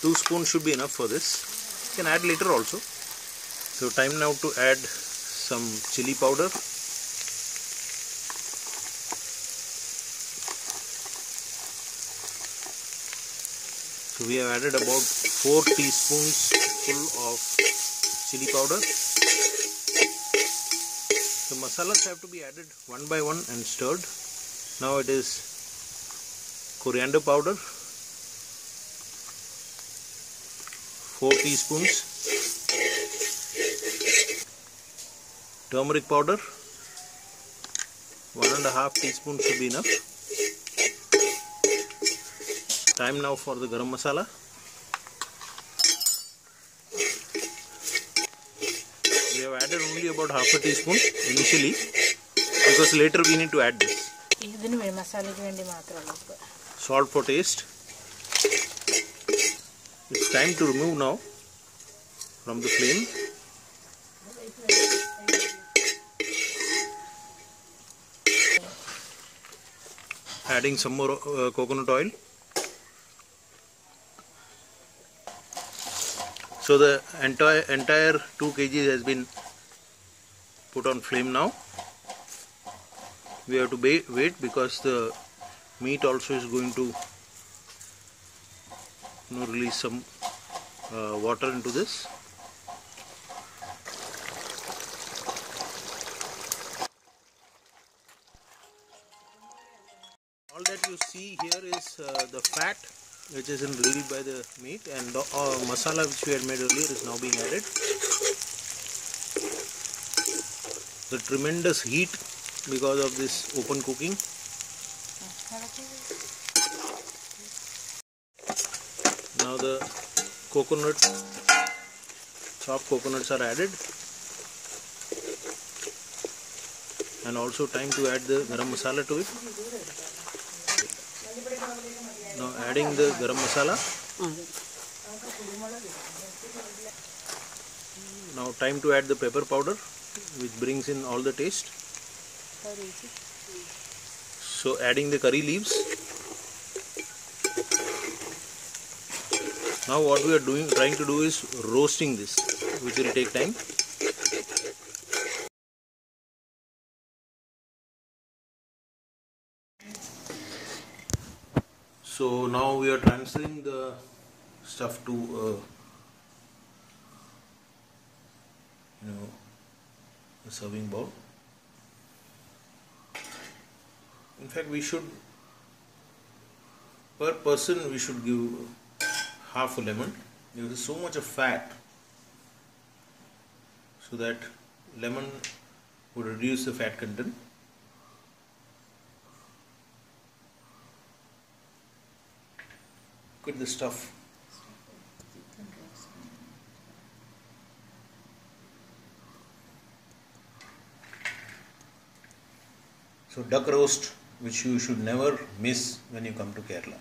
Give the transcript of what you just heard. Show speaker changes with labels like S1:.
S1: 2 spoons should be enough for this. You can add later also. So time now to add some chili powder. So we have added about 4 teaspoons full of chili powder. The masalas have to be added one by one and stirred. Now it is coriander powder, 4 teaspoons, turmeric powder, 1.5 teaspoons should be enough. Time now for the garam masala. We have added only about half a teaspoon initially because later we need to add this. Salt for taste. It's time to remove now from the flame. Adding some more coconut oil. So the entire 2 kg has been put on flame now. We have to wait because the meat also is going to release some water into this. All that you see here is the fat which is released by the meat, and the masala which we had made earlier is now being added. The tremendous heat because of this open cooking. Now the chopped coconuts are added, and also time to add the garam masala to it. Now adding the garam masala. Now time to add the pepper powder, which brings in all the taste. So adding the curry leaves. Now what we are trying to do is roasting this, which will take time. So now we are transferring the stuff to a serving bowl. In fact, per person we should give half a lemon. There is so much of fat, so that lemon would reduce the fat content. Look at the stuff. So duck roast, which you should never miss when you come to Kerala.